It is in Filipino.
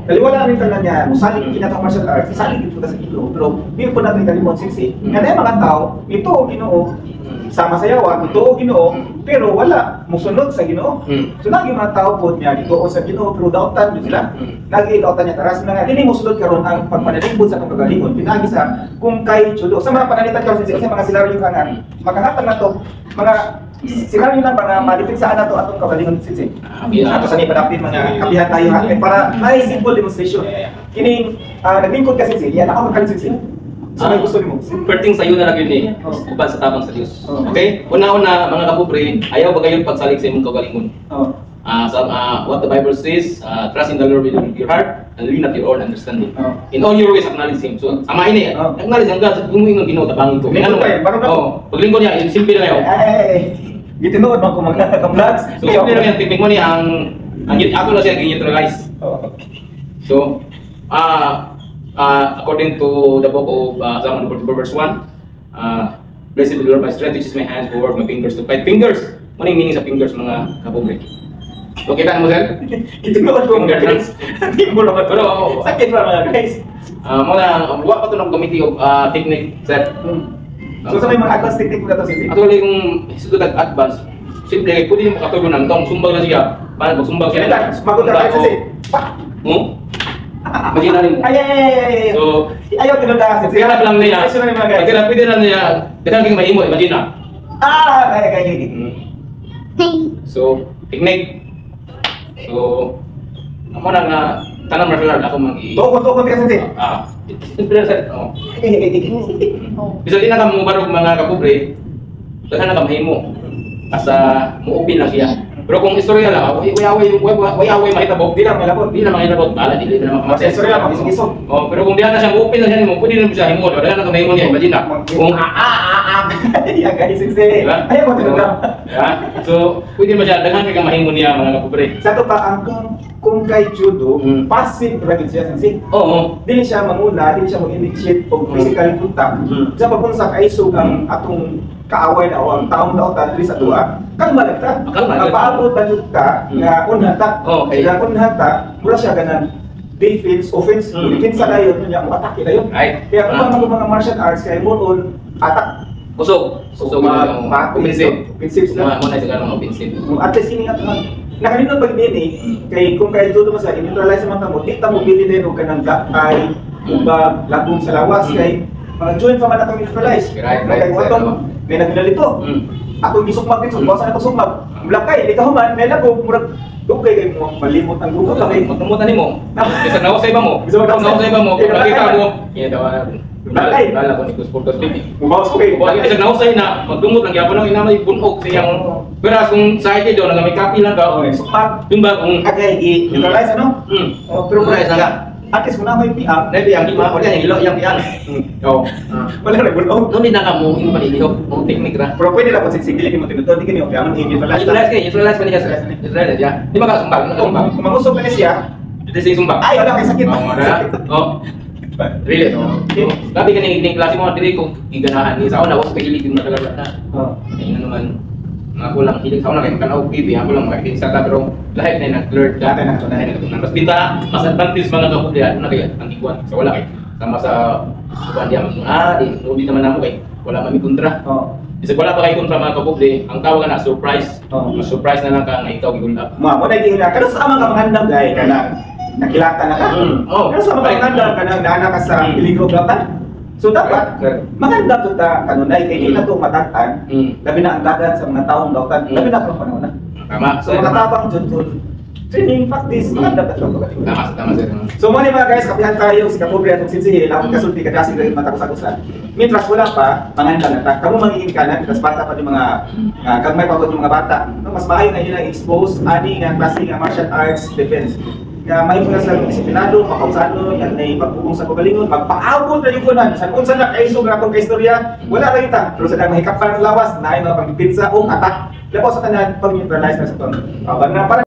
kaliwala rin ka niya, musalig kinatang martial arts, isalig dito ka sa Ginoo, pero di po natin kalimot siksi. Nga na yung mga tao, ito o Ginoo, sama sa yawa, ito o Ginoo, pero wala, musunod sa Ginoo. So lagi mga tao po niya, dito o sa Ginoo, pero daotan nyo sila. Lagi daotan niya, taras na nga, hindi musunod karon ang pagpanalingkod sa kagalingon, pinagi sa kung kay Judo. Sa mga panalitan karon kasi mga silaryo ka nga, makahatang na to, mga silaryo lang para madipinsaan na to atong kagalingon sisi. Ato sa nipadapit mga kapihan tayo para may simple demonstration. Kining naglingkod kasi sisi, yan ako magkalit sisi. So may gusto mo. Perting sayo na lang yun eh. Uban sa tabang sa Diyos. Okay? Una-una, mga kapobre, ayaw ba kayo pagsalig sa imong kagalingon? What the Bible says, trust in the Lord with your heart and lean not your own understanding. In all your ways, acknowledge Him. So, amahin eh. Acknowledge ang God. Kung mo yung Ginoo, tabangin ko. Paglingkod niya, simple na kayo. Gitinuod man ko mga ka-vlogs. So, simple na kayo. Teknik mo niya, ako na siya neutralize. So, according to the book of Psalm 44 verse 1, blessed be the Lord my strength, which is my hands, forward my fingers to fight. Fingers! Ano yung meaning sa fingers mga kapobre? So, kita mo sir? Gitinuod ko mga guys. Hindi mo naman. Pero, sakit pa mga guys. Muna, huwag pa ito ng committee of technique, sir. So, sa may mga advanced technique ko na ito, sisi? Actually, kung isuto advance, simple, pwede mo makatubo ng tong sumbag na siya. Paano pag sumbag siya? Magod na tayo, sisi. Magina rin. So, ayaw tinunda kasi. Tirap lang niya. Tirap pwede na niya. Tirap kang mahimo, imagina. Kaya. So, technique. So, ako na nga, tanang martial art ako mag-i... Tukon kasi. Sir. Bisa din na ka mo barog mga kapobre, daghan na ka mahimo. Asa, muupin lang siya. Pero kung istorya lang, way-away mahitabok, di lang mahilabot, bala, di na makamasya. Istorya lang, isog-isog. Pero kung diyan na siya, muupin lang siya, pwede rin siya himo, dahil na kamahimo niya, imagine na. Kung Yan guys, sisi. Ayaw mo tinunda. So, pwede mo siya, daghan ka mahimo niya mga kapobre. Sa ito pa, kung kay Judo, passive dragon siya, sisi. Oo. Dili siya manguna, dili siya mag-initiate o physical contact. Sa pagpunsak ay sugang atong kaaway na o ang taong daotan dili sa duha, kalma lang ta. Ang paabot na jud ka nga unhata. Kaya unhata, mura siya ganan defense, offense, defense sa dayon niya mo atake dayon. Kaya kung mga martial arts kay mo on attack. Kusog Offensive sila. Muna sa ganong offensive. At least ini nga nakalino pag nini kay kung kay Judo sa neutralize man kamo, di ta mo bilhin og kanang dakay, uba, lagom sa lawas kay mga joint pa man atong neutralize. Kay watong may nagdalito. Ako gisugmag dito, bawasan ako sugmag. Blakay, di ka human, may lagom murag dugay kay mo malimot ang grupo kay magtumutan nimo. Bisa nawa sa iba mo. Nakita mo. Blakay. Bala ko ni Kusportos Bibi. Mubawas ko kay. Bisa nawa sa ina, magdumot lang gyapon ang ina may bunog siyang. Pero kung sa ite do nga may kapi lang ka. Sugmag. Yung ba kung neutralize ano? Pero neutralize na. at least muna may piang. Dahil yang lima, wala yang ilo, yang piang. Oo. Wala na gulong. Doon din na ka mo, yung panilihok, mong technique ra. Pero pwede lang kung sigsigili mo tinutod, di ka niyo piang, neutralize pa niya sir. Neutralize niya. Di ba ka sumbag? Kung mangusog na siya, ito siya sumbag. ay wala kay sakit. Oo. Really, no? Labi ka ng klase mo, dili ko giganahan. Sa una, was kahilig yung natalaga na. Ayun na naman. Ako lang, hilig sa una kayo kanaw TV, ako lang makikinig sa pero lahat na nag-alert ka. Mas bita, mas advantage mga kapuli, ano na kayo, antiguan. So wala kayo. Sama sa kuhan diya, di naman namo kayo. Wala mami kontra. Kasi wala pa kayo kontra mga kapuli, ang tawag na surprise. Mas surprise na lang ka na ikaw gigulap. Mo na gihina, pero sa mga kamangandang gay ka lang. Nakilata na ka. Pero sa mga kamangandang ka nang naana ka sa peligro blatan. So dapat maganda to ta kanunay kay ila to matatan. Labi na ang dagat sa mga taong dautan. Labi na kung panahon na. Tama. So makatabang jud training practice maganda ta to. Tama sir. So mo ni mga guys, kapihan tayo si Kapobre atong sinsihi lakon kasulti ka dasig dahil matakusakusan. Mitras wala pa manganda na ta. Kamo mangingin kanan kasi bata pa yung mga kagmay pa yung mga bata. No, mas maayo na yun expose ani nga klase nga martial arts defense. Nga may mga sa disiplinado, makausano, yan ay pagpupong sa kagalingon, magpaabot na yung kunan. Sa kung saan nakaisog na itong kaistorya, wala rin ita. Pero sa mahikapan ng lawas, na ay mga pang-pizza o atak. Lapo sa tanan, pag-neutralize na sa ito.